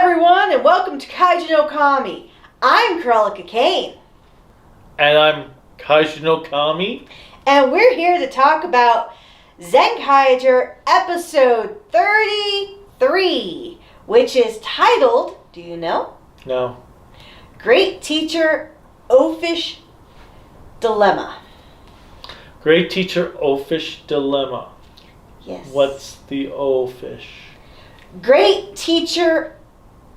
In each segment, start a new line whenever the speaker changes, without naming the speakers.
everyone, and welcome to Kaiju no Kami. I'm Kurelika Kane.
And I'm Kaiju no Kami.
And we're here to talk about Zenkaiger episode 33, which is titled, do you know?
No.
Great Teacher Oafish Dilemma.
Great Teacher Oafish Dilemma.
Yes.
What's the O-fish?
Great Teacher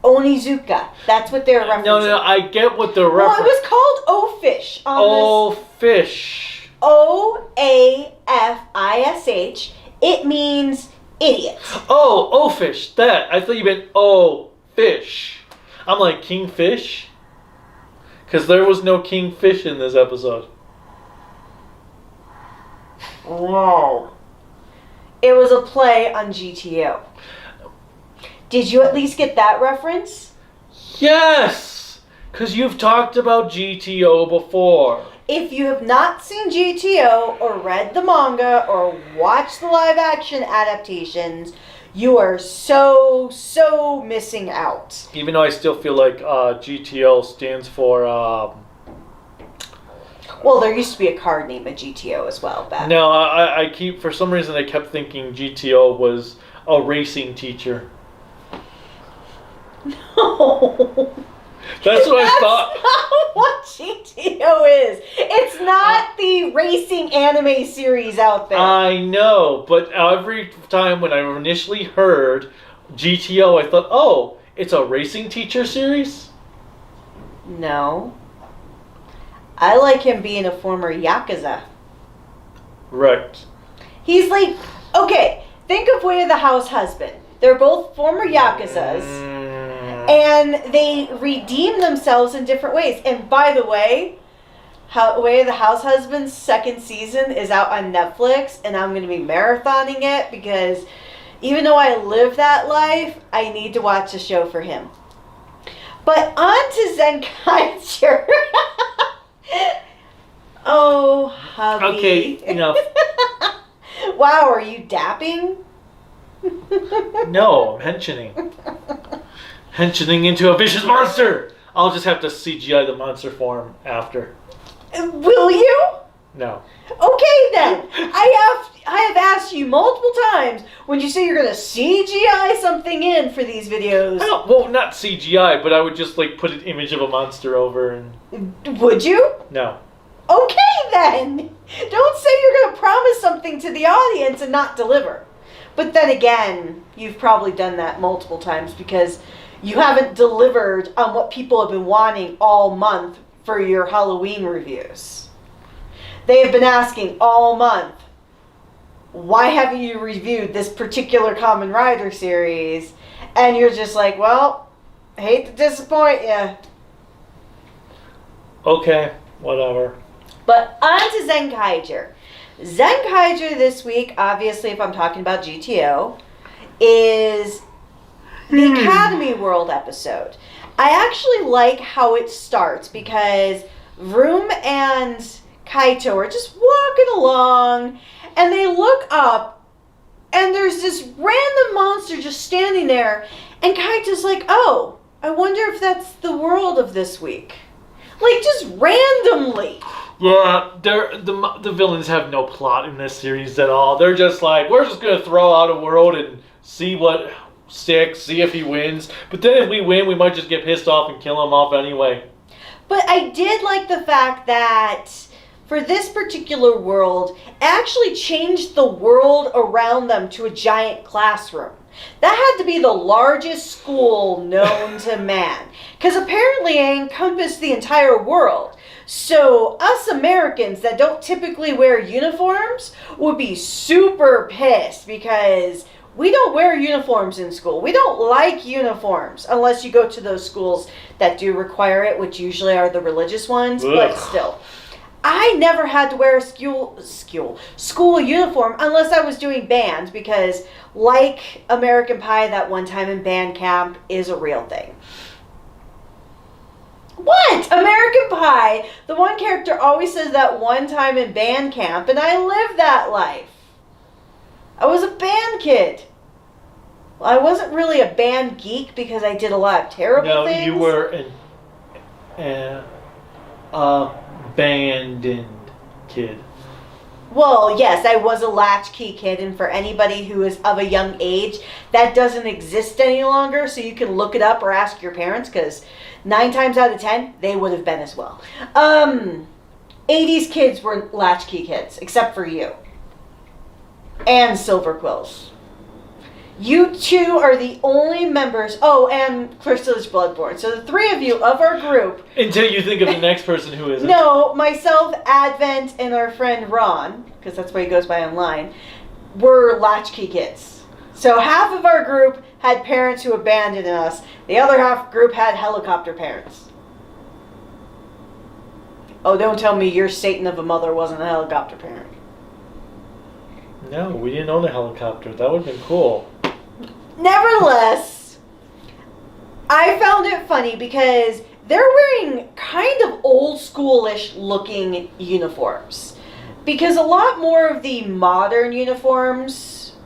Onizuka. That's what they're referencing.
No, I get what they're referencing.
Well, it was called O-fish.
O-fish.
O-A-F-I-S-H. It means idiot.
Oh, O-fish. That. I thought you meant O-fish. I'm like, kingfish? Because there was no kingfish in this episode.
Whoa. It was a play on GTO. Did you at least get that reference?
Yes! Because you've talked about GTO before.
If you have not seen GTO or read the manga or watched the live action adaptations, you are so missing out.
Even though I still feel like GTO stands for...
Well, there used to be a card named a GTO as well.
No, I keep... For some reason, I kept thinking GTO was a racing teacher.
No.
That's what I thought.
That's not what GTO is. It's not the racing anime series out there.
I know, but every time when I initially heard GTO, I thought, oh, it's a racing teacher series?
No. I like him being a former Yakuza.
Right.
He's like, okay, think of Way of the House Husband. They're both former Yakuzas. And they redeem themselves in different ways. And by the way, Way of the House Husband's second season is out on Netflix. And I'm going to be marathoning it because even though I live that life, I need to watch the show for him. But on to Zenkaiger. Oh, hubby.
Okay, enough.
Wow, are you dapping?
No, I'm henching into a vicious monster. I'll just have to CGI the monster form after.
Will you?
No.
Okay then. I have asked you multiple times when you say you're gonna CGI something in for these videos.
Well, not CGI, but I would just like put an image of a monster over and.
Would you?
No.
Okay then. Don't say you're gonna promise something to the audience and not deliver. But then again, you've probably done that multiple times because you haven't delivered on what people have been wanting all month for your Halloween reviews. They have been asking all month, why haven't you reviewed this particular Kamen Rider series? And you're just like, well, I hate to disappoint you.
Okay, whatever.
But on to Zenkaiger. Zenkaiger this week, obviously if I'm talking about GTO, is the Academy World episode. I actually like how it starts because Vroom and Kaito are just walking along and they look up and there's this random monster just standing there and Kaito's like, oh, I wonder if that's the world of this week. Like just randomly.
Yeah, the villains have no plot in this series at all. They're just like, we're just going to throw out a world and see what sticks, see if he wins. But then if we win, we might just get pissed off and kill him off anyway.
But I did like the fact that for this particular world, it actually changed the world around them to a giant classroom. That had to be the largest school known to man. Because apparently it encompassed the entire world. So us Americans that don't typically wear uniforms would be super pissed because we don't wear uniforms in school. We don't like uniforms unless you go to those schools that do require it, which usually are the religious ones. Ugh. But still, I never had to wear a school uniform unless I was doing band because like American Pie, that one time in band camp is a real thing. What? American Pie, the one character always says that one time in band camp, and I lived that life. I was a band kid. I wasn't really a band geek because I did a lot of terrible things.
No, you were an abandoned kid.
Well, yes, I was a latchkey kid, and for anybody who is of a young age, that doesn't exist any longer, so you can look it up or ask your parents, because 9 times out of 10, they would have been as well. 80s kids were latchkey kids, except for you. And Silver Quills. You two are the only members. Oh, and Crystal is Bloodborne. So the 3 of you of our group.
Until you think of the next person who isn't.
No, myself, Advent, and our friend Ron, because that's what he goes by online, were latchkey kids. So half of our group had parents who abandoned us. The other half group had helicopter parents. Oh, don't tell me your Satan of a mother wasn't a helicopter parent.
No, we didn't own a helicopter. That would have been cool.
Nevertheless, I found it funny because they're wearing kind of old schoolish looking uniforms. Because a lot more of the modern uniforms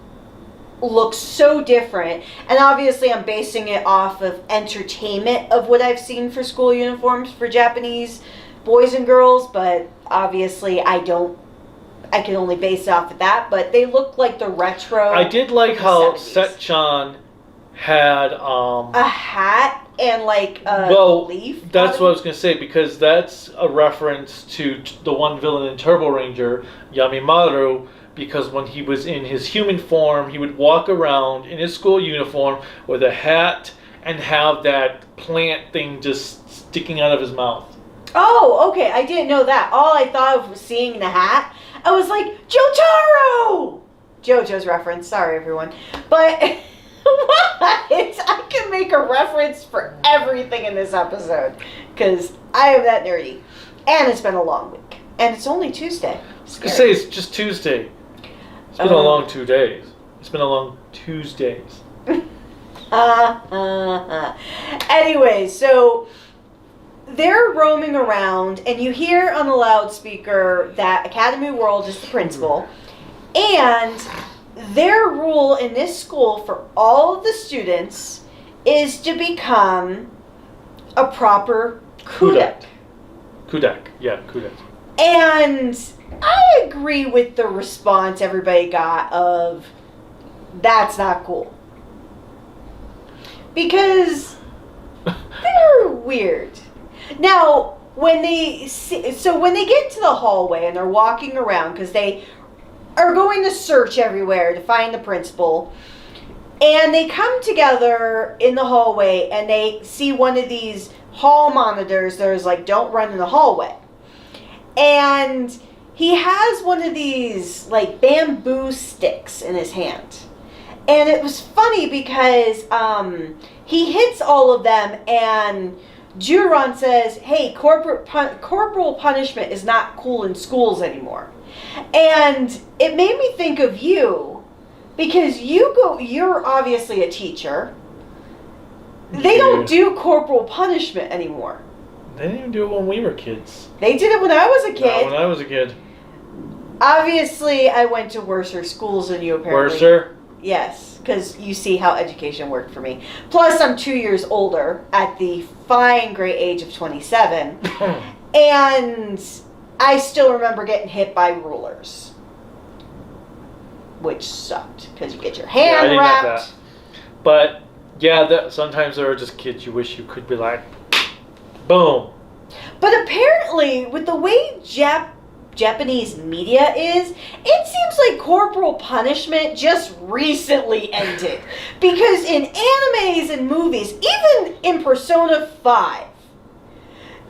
look so different. And obviously I'm basing it off of entertainment of what I've seen for school uniforms for Japanese boys and girls. But obviously I can only base it off of that, but they look like the retro.
I did like how
70s.
Setchan had
a hat and like a leaf.
That's what I was going to say, because that's a reference to the one villain in Turbo Ranger, Yamimaru, because when he was in his human form, he would walk around in his school uniform with a hat and have that plant thing just sticking out of his mouth.
Oh, okay. I didn't know that. All I thought of was seeing the hat. I was like, Jotaro! JoJo's reference. Sorry, everyone. But, what? I can make a reference for everything in this episode. Because I am that nerdy. And it's been a long week. And it's only Tuesday.
I was going to say, it's just Tuesday. It's been a long 2 days. It's been a long Tuesdays.
Anyway, so they're roaming around, and you hear on the loudspeaker that Academy World is the principal, and their rule in this school for all of the students is to become a proper kudak.
Kudak, yeah, kudak.
And I agree with the response everybody got of, that's not cool. Because they're weird. Now, when they get to the hallway and they're walking around, because they are going to search everywhere to find the principal, and they come together in the hallway and they see one of these hall monitors that is like, don't run in the hallway. And he has one of these like bamboo sticks in his hand. And it was funny because he hits all of them, and Juron says, hey, corporal punishment is not cool in schools anymore. And it made me think of you, because you're obviously a teacher. They don't do corporal punishment anymore.
They didn't even do it when we were kids.
They did it when I was a kid.
Not when I was a kid.
Obviously, I went to worser schools than you, apparently.
Worser?
Yes, because you see how education worked for me. Plus, I'm 2 years older at the fine great age of 27. And I still remember getting hit by rulers. Which sucked, because you get your hand
I didn't
wrapped.
have that. But, yeah, sometimes there are just kids you wish you could be like, boom.
But apparently, with the way Japanese media is, it seems like corporal punishment just recently ended. Because in animes and movies, even in Persona 5,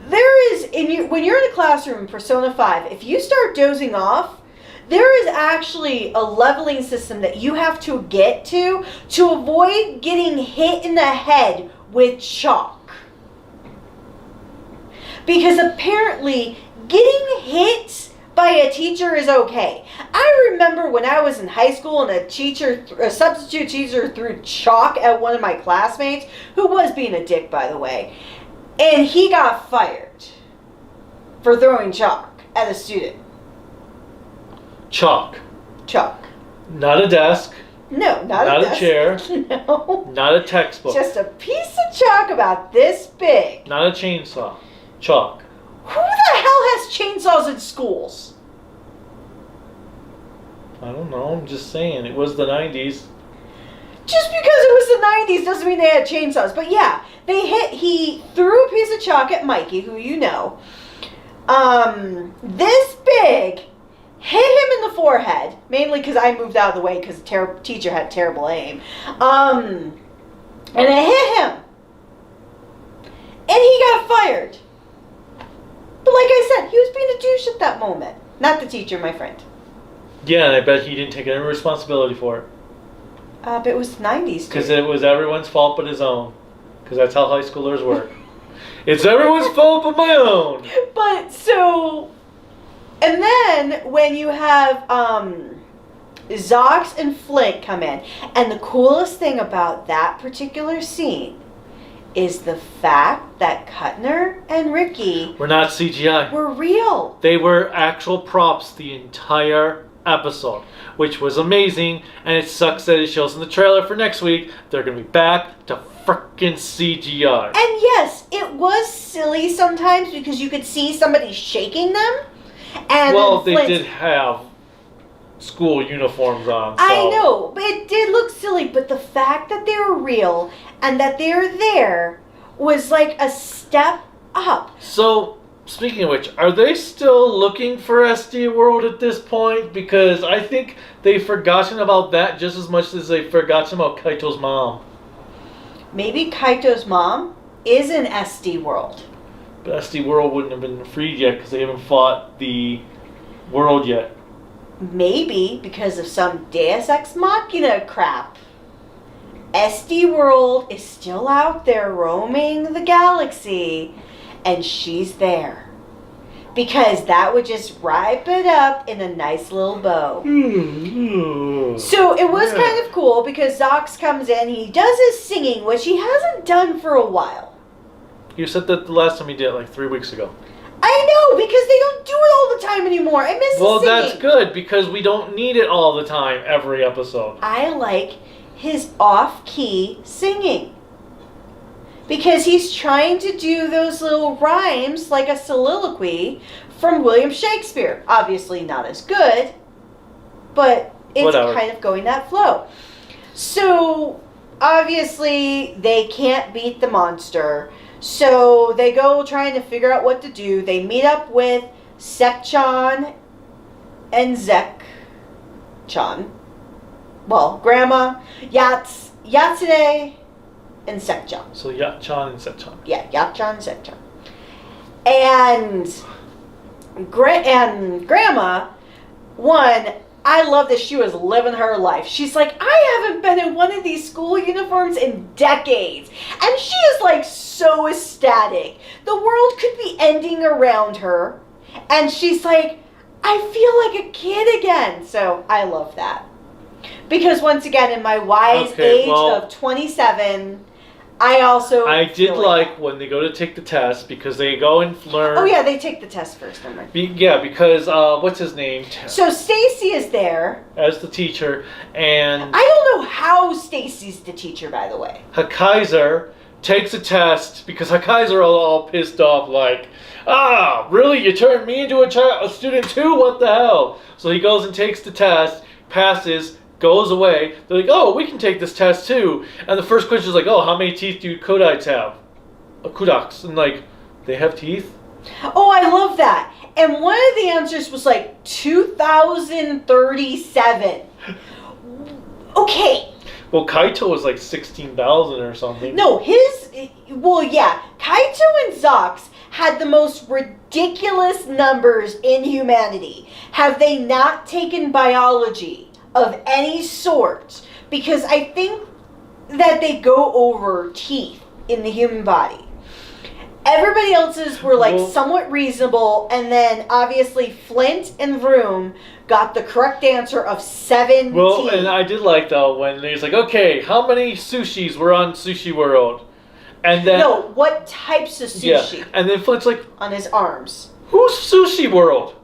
there is, when you're in a classroom in Persona 5, if you start dozing off, there is actually a leveling system that you have to get to avoid getting hit in the head with chalk. Because apparently, getting hit by a teacher is okay. I remember when I was in high school and a substitute teacher threw chalk at one of my classmates, who was being a dick, by the way, and he got fired for throwing chalk at a student.
Chalk.
Chalk.
Not a desk.
No, not
Not
a
a
desk.
chair.
No.
Not a textbook.
Just a piece of chalk about this big.
Not a chainsaw. Chalk.
Who the hell has chainsaws in schools?
I don't know. I'm just saying. It was the 90s.
Just because it was the 90s doesn't mean they had chainsaws. But yeah, he threw a piece of chalk at Mikey, who you know. This big, hit him in the forehead, mainly because I moved out of the way because the teacher had terrible aim. And it hit him. And he got fired. But like I said, he was being a douche at that moment. Not the teacher, my friend.
Yeah, and I bet he didn't take any responsibility for it.
But it was the 90s.
Because it was everyone's fault but his own. Because that's how high schoolers work. It's everyone's fault but my own.
But so, and then when you have Zox and Flint come in, and the coolest thing about that particular scene is the fact that Kuttner and Ricky
We're not CGI.
were real.
They were actual props the entire episode, which was amazing, and it sucks that it shows in the trailer for next week they're going to be back to frickin' CGI.
And yes, it was silly sometimes because you could see somebody shaking them. And
well,
then
they
Flint,
did have school uniforms on. So.
I know, but it did look silly. But the fact that they were real and that they were there was like a step up.
So, speaking of which, are they still looking for SD World at this point? Because I think they've forgotten about that just as much as they've forgotten about Kaito's mom.
Maybe Kaito's mom is in SD World.
But SD World wouldn't have been freed yet because they haven't fought the world yet.
Maybe because of some Deus Ex Machina crap. SD World is still out there roaming the galaxy, and she's there. Because that would just wrap it up in a nice little bow. So it was kind of cool because Zox comes in, he does his singing, which he hasn't done for a while.
You said that the last time he did it, like 3 weeks ago.
I know, because they don't do it all the time anymore. I miss
Well,
the singing.
that's good because we don't need it all the time, every episode.
I like his off-key singing. Because he's trying to do those little rhymes like a soliloquy from William Shakespeare. Obviously not as good, but it's
Whatever.
kind of going that flow. So, obviously, they can't beat the monster. So, they go trying to figure out what to do. They meet up with Sekchan and Zek-chan. Well, Grandma, Yatsune, and Sekchan.
So Yacht-chan and Set-chan.
Yeah, Yacht-chan and Sekchan. And Grandma, one, I love that she was living her life. She's like, I haven't been in one of these school uniforms in decades. And she is like so ecstatic. The world could be ending around her. And she's like, I feel like a kid again. So I love that. Because once again, in my wise age of 27, I
did like when they go to take the test because they go and learn.
Oh yeah, they take the test first. Never mind.
Yeah, because what's his name?
So Stacy is there
As the teacher, and
I don't know how Stacy's the teacher, by the way.
Hakaiser takes a test because Hakaiser all pissed off, like, really? You turned me into a student too? What the hell? So he goes and takes the test, passes, goes away. They're like, oh, we can take this test too. And the first question is like, oh, how many teeth do Kodites have? Kodaks. And like, they have teeth?
Oh, I love that. And one of the answers was like 2037. Okay.
Well, Kaito was like 16,000 or something.
No, Kaito and Zox had the most ridiculous numbers in humanity. Have they not taken biology of any sort? Because I think that they go over teeth in the human body. Everybody else's were like somewhat reasonable, and then obviously Flint and Vroom got the correct answer of 17.
Well, and I did like though when he's like, okay, how many sushis were on Sushi World? And then
No, what types of sushi?
Yeah, and then Flint's like,
On his arms.
who's Sushi World?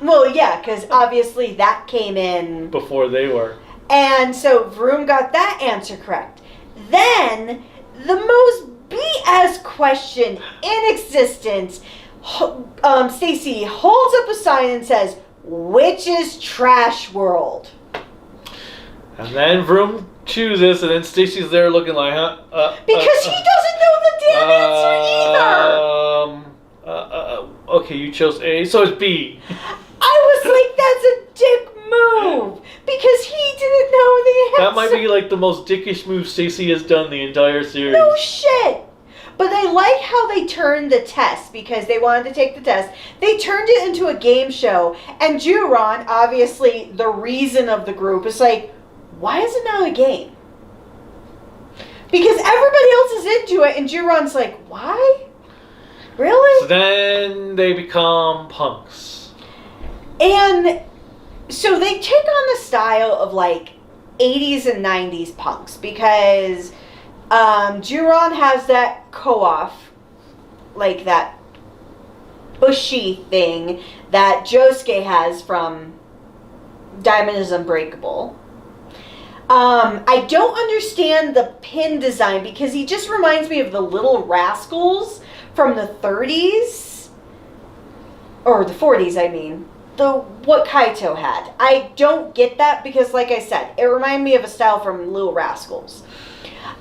Well, yeah, because obviously that came in.
Before they were.
And so Vroom got that answer correct. Then, the most BS question in existence, Stacy holds up a sign and says, "Which is Trash World?"
And then Vroom chooses, and then Stacy's there looking like, huh?
Because he doesn't know the damn answer either!
Okay, you chose A, so it's B.
I was like, that's a dick move! Because he didn't know the answer!
That might be like the most dickish move Stacy has done the entire series.
No shit! But I like how they turned the test, because they wanted to take the test. They turned it into a game show, and Juron, obviously the reason of the group, is like, why is it now a game? Because everybody else is into it, and Juron's like, why? Really?
So then they become punks.
And so they take on the style of like 80s and 90s punks, because Juron has that co-off, like that bushy thing that Josuke has from Diamond is Unbreakable. I don't understand the pin design, because he just reminds me of the Little Rascals from the 30s. Or the 40s, I mean. What Kaito had. I don't get that, because like I said, it reminded me of a style from Little Rascals.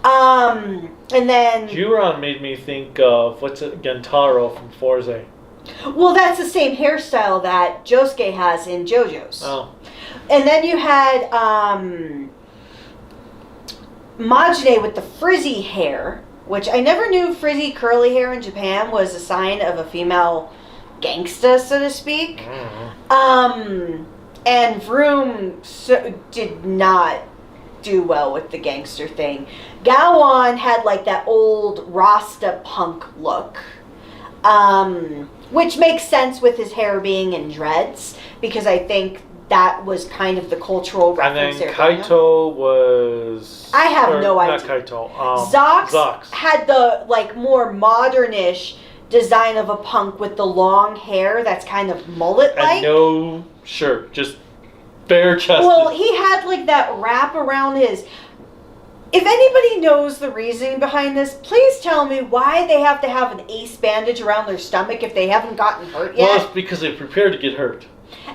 And then
Juron made me think of, Gentaro from Forza.
Well, that's the same hairstyle that Josuke has in JoJo's.
Oh.
And then you had Majide with the frizzy hair, which I never knew frizzy curly hair in Japan was a sign of a female gangsta, so to speak. And Vroom did not do well with the gangster thing. Gowon had like that old Rasta punk look, which makes sense with his hair being in dreads, because I think that was kind of the cultural reference.
And then Kaito was...
I have no idea.
Not Kaito.
Zox had the like more modernish design of a punk with the long hair that's kind of mullet-like.
And no shirt, just bare chested.
Well, he had like that wrap around his... If anybody knows the reasoning behind this, please tell me why they have to have an ace bandage around their stomach if they haven't gotten hurt yet.
Well, it's because they prepared to get hurt.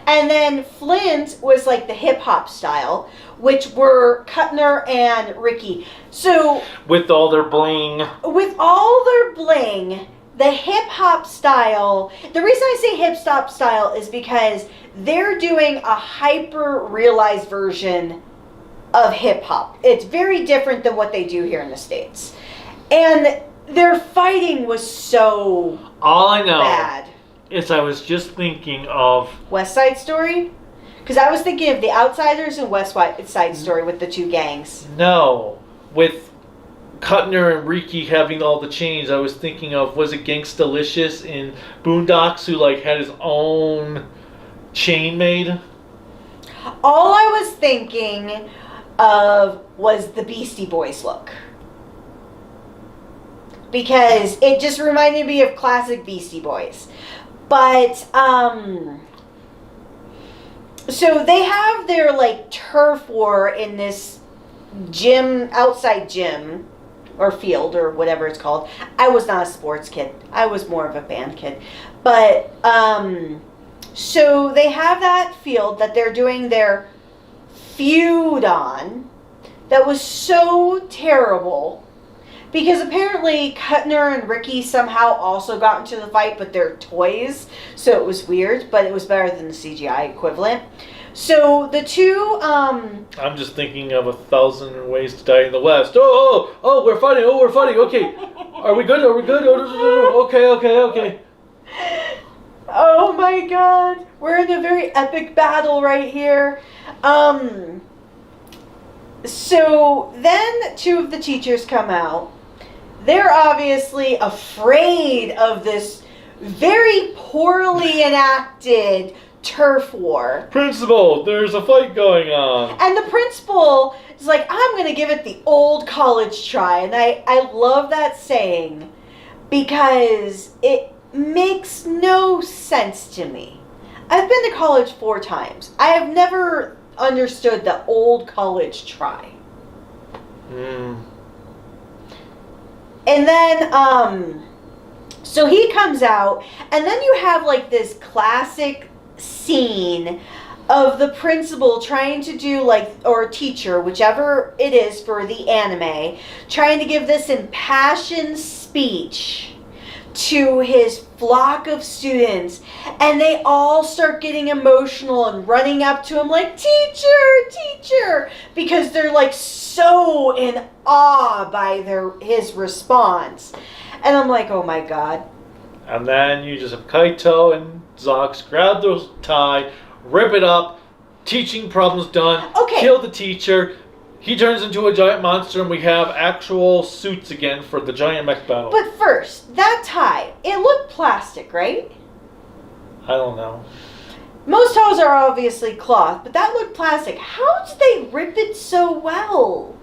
And then Flint was like the hip-hop style, which were Kuttner and Ricky. So...
With all their bling.
With all their bling, the hip-hop style... The reason I say hip-hop style is because they're doing a hyper-realized version of hip-hop. It's very different than what they do here in the States. And their fighting was so
all I know
bad.
Is I was just thinking of...
West Side Story? Because I was thinking of The Outsiders and West Side Story with the two gangs.
No. With Kuttner and Riki having all the chains, I was thinking of, was it Gangstalicious in Boondocks, who like had his own chain made?
All I was thinking of was the Beastie Boys look. Because it just reminded me of classic Beastie Boys. But, so they have their, like, turf war in this gym, outside gym, or field, or whatever it's called. I was not a sports kid. I was more of a band kid. But, so they have that field that they're doing their feud on that was so terrible. Because apparently Kuttner and Ricky somehow also got into the fight, but they're toys, so it was weird, but it was better than the CGI equivalent. So the two,
I'm just thinking of 1,000 Ways to Die in the West. Oh, we're fighting, okay. Are we good? Oh, okay.
Oh my god, we're in a very epic battle right here. So then two of the teachers come out. They're obviously afraid of this very poorly enacted turf war.
Principal, there's a fight going on.
And the principal is like, I'm going to give it the old college try. And I love that saying because it makes no sense to me. I've been to college 4 times. I have never understood the old college try. And then, so he comes out, and then you have like this classic scene of the principal trying to do or teacher, whichever it is for the anime, trying to give this impassioned speech to his flock of students, and they all start getting emotional and running up to him like, teacher, because they're like so in awe by his response. And I'm like, oh my god.
And then you just have Kaito and Zox grab the tie, rip it up, teaching problems done, kill the teacher. He turns into a giant monster, and we have actual suits again for the giant mech battle.
But first, that tie, it looked plastic, right?
I don't know.
Most ties are obviously cloth, but that looked plastic. How did they rip it so well?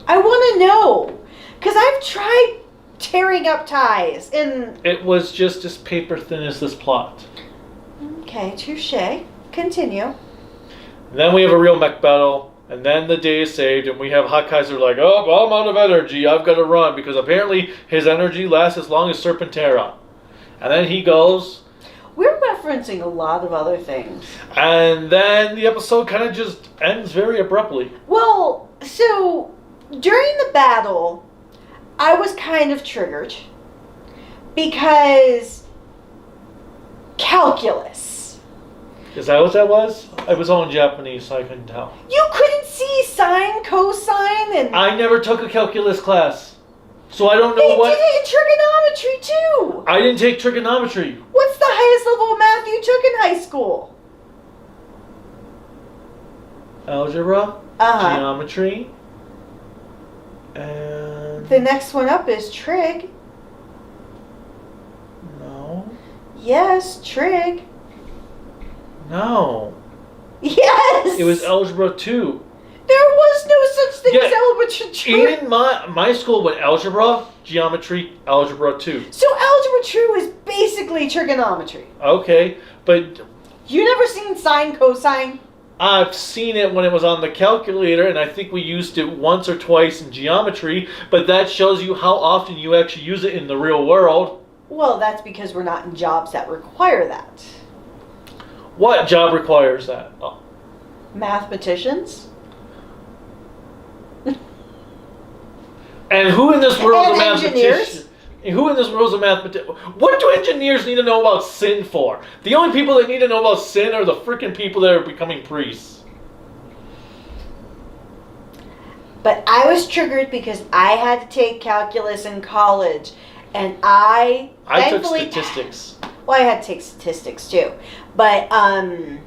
I want to know. Because I've tried tearing up ties, and...
It was just as paper thin as this plot.
Okay, touche. Continue.
Then we have a real mech battle, and then the day is saved, and we have Hakkaiser like, oh, I'm out of energy, I've got to run, because apparently his energy lasts as long as Serpentera. And then he goes...
We're referencing a lot of other things.
And then the episode kind of just ends very abruptly.
Well, so, during the battle, I was kind of triggered, because calculus.
Is that what that was? It was all in Japanese, so I couldn't tell.
You couldn't see sine, cosine, and...
I never took a calculus class, so I don't know what...
They did it in trigonometry, too!
I didn't take trigonometry.
What's the highest level of math you took in high school?
Algebra, geometry, and...
The next one up is trig.
No.
Yes, trig.
No.
Yes!
It was Algebra 2.
There was no such thing as Algebra 2.
Even my school went Algebra, Geometry, Algebra 2.
So Algebra 2 is basically trigonometry.
Okay, but...
You never seen sine, cosine?
I've seen it when it was on the calculator, and I think we used it once or twice in geometry, but that shows you how often you actually use it in the real world.
Well, that's because we're not in jobs that require that.
What job requires that? Oh.
Mathematicians?
And who in this world is a mathematician?
Engineers?
And who in this world is a mathematician? What do engineers need to know about sin for? The only people that need to know about sin are the freaking people that are becoming priests.
But I was triggered because I had to take calculus in college, and I
took statistics.
Well, I had to take statistics too, but I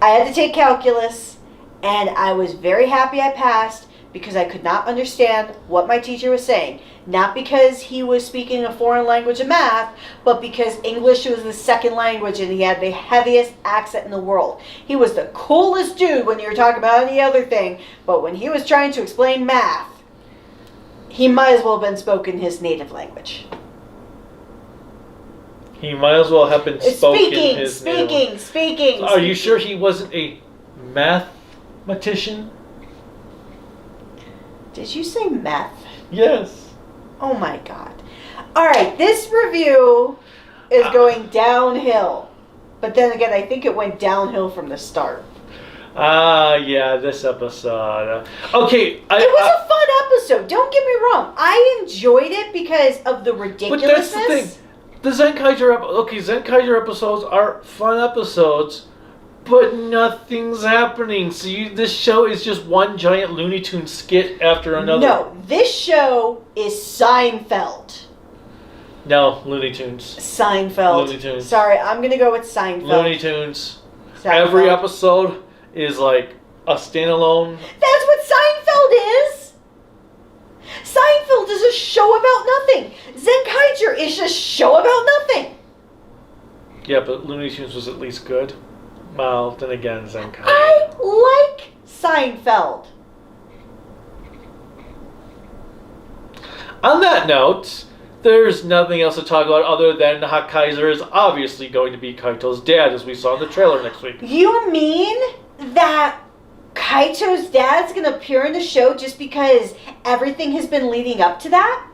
had to take calculus, and I was very happy I passed because I could not understand what my teacher was saying. Not because he was speaking a foreign language of math, but because English was the second language and he had the heaviest accent in the world. He was the coolest dude when you were talking about any other thing, but when he was trying to explain math, he might as well have been spoken his native language.
He might as well have been spoken
Speaking.
Are you sure he wasn't a mathematician?
Did you say meth?
Yes.
Oh my god. Alright, this review is going downhill. But then again, I think it went downhill from the start.
Yeah, this episode. Okay.
It was a fun episode, don't get me wrong. I enjoyed it because of the ridiculousness.
But that's the thing. The Zenkaiger episodes are fun episodes, but nothing's happening. So this show is just one giant Looney Tunes skit after another.
No, this show is Seinfeld.
No, Looney Tunes.
Seinfeld.
Looney Tunes.
Sorry, I'm going to go with Seinfeld.
Looney Tunes.
Seinfeld.
Every episode is like a standalone.
That's what Seinfeld is! Seinfeld is a show about nothing. Zenkaiger is a show about nothing.
Yeah, but Looney Tunes was at least good. Well, then again, Zenkaiger.
I like Seinfeld.
On that note, there's nothing else to talk about other than Kaiser is obviously going to be Kaito's dad, as we saw in the trailer next week.
You mean that Kaito's dad's going to appear in the show just because everything has been leading up to that?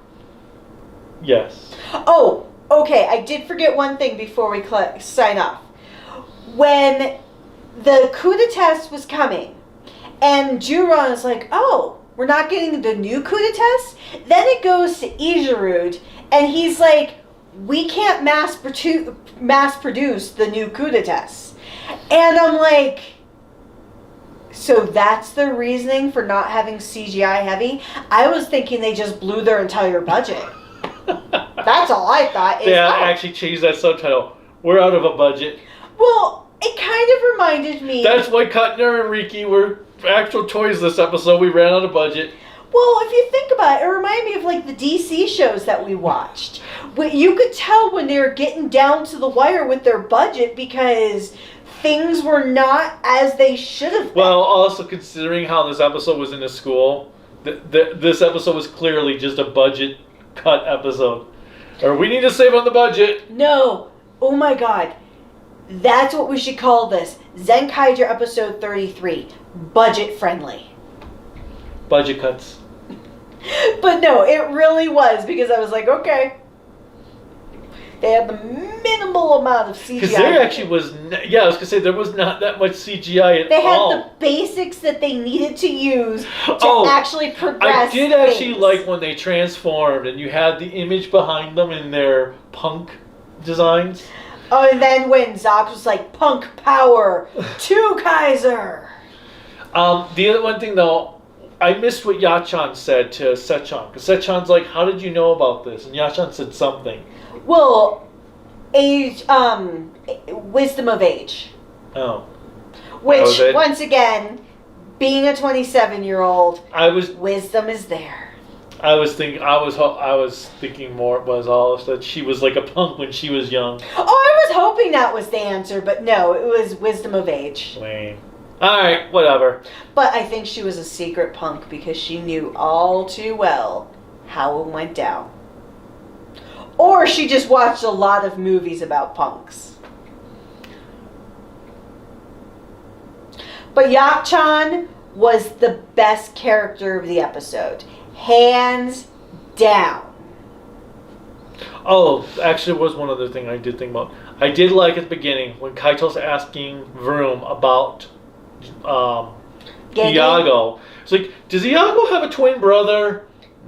Yes.
Oh, okay. I did forget one thing before we sign off. When the coup d'etat was coming, and Juron is like, oh, we're not getting the new coup d'etat? Then it goes to Ijarud, and he's like, we can't mass produce the new coup d'etat. And I'm like, so that's the reasoning for not having CGI heavy? I was thinking they just blew their entire budget. That's all I thought.
I actually changed that subtitle. We're out of a budget.
Well, it kind of reminded me.
That's why Cutner and Riki were actual toys this episode. We ran out of budget.
Well, if you think about it, it reminded me of like the DC shows that we watched. You could tell when they were getting down to the wire with their budget because things were not as they should have been.
Well, also considering how this episode was in a school, this episode was clearly just a budget cut episode. Or we need to save on the budget.
No. Oh my god. That's what we should call this. Zenkaiger episode 33. Budget friendly.
Budget cuts.
But no, it really was because I was like, okay. They had the minimal amount of CGI.
Because there actually was, I was going to say, there was not that much CGI at all.
They had the basics that they needed to use to actually progress.
I did actually like when they transformed and you had the image behind them in their punk designs.
Oh, and then when Zox was like, punk power to Kaiser.
The other one thing, though, I missed what Yachan said to Sechan. Because Sechan's like, how did you know about this? And Yachan said something.
Well, wisdom of age.
Oh.
Which, once again, being a 27-year-old, wisdom is there.
I was thinking more was all that she was like a punk when she was young.
Oh, I was hoping that was the answer, but no, it was wisdom of age.
Lame. Alright, whatever.
But I think she was a secret punk because she knew all too well how it went down. Or she just watched a lot of movies about punks. But Yak-chan was the best character of the episode. Hands down.
Oh, actually, there was one other thing I did think about. I did like at the beginning when Kaito's asking Vroom about Iago. It's like, does Iago have a twin brother?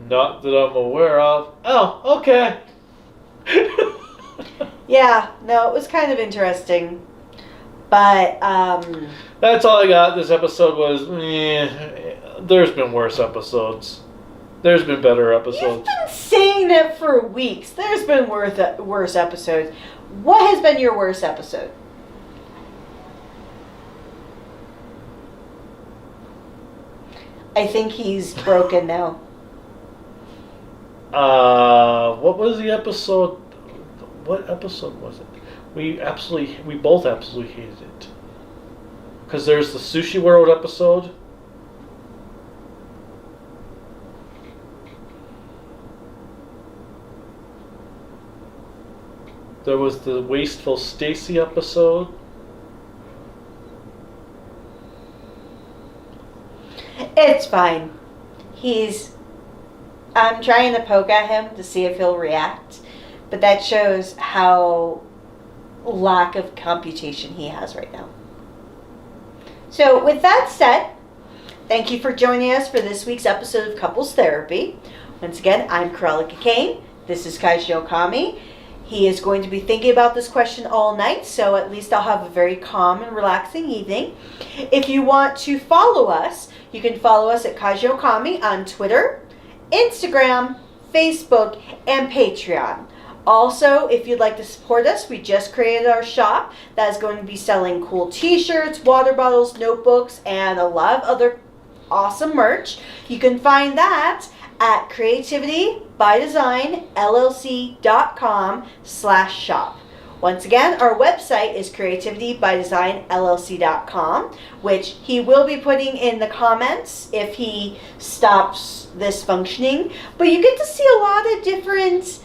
Not that I'm aware of. Oh, okay.
Yeah, no, it was kind of interesting. But,
that's all I got. This episode was, there's been worse episodes. There's been better episodes.
You've been saying that for weeks. There's been worse episodes. What has been your worst episode? I think he's broken now.
What was the episode? What episode was it? We both absolutely hated it. Because there's the Sushi World episode. There was the Wasteful Stacy episode.
It's fine. I'm trying to poke at him to see if he'll react, but that shows how lack of computation he has right now. So with that said, thank you for joining us for this week's episode of Couples Therapy. Once again, I'm Corellica Kane. This is Kaiju Okami. He is going to be thinking about this question all night, so at least I'll have a very calm and relaxing evening. If you want to follow us, you can follow us at Kaiju Okami on Twitter, Instagram, Facebook, and Patreon. Also, if you'd like to support us, we just created our shop that is going to be selling cool t-shirts, water bottles, notebooks, and a lot of other awesome merch. You can find that at creativitybydesignllc.com/shop. Once again, our website is creativitybydesignllc.com, which he will be putting in the comments if he stops this functioning. But you get to see a lot of different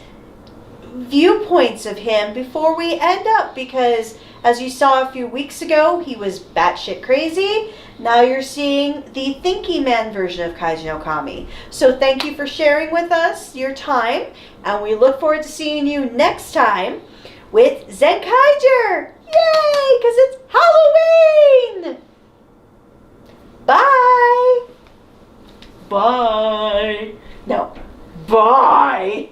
viewpoints of him before we end up, because as you saw a few weeks ago, he was batshit crazy. Now you're seeing the thinking man version of Kaiju no Kami. So thank you for sharing with us your time, and we look forward to seeing you next time with Zenkaiger! Yay! Because it's Halloween! Bye!
Bye.
No. Bye!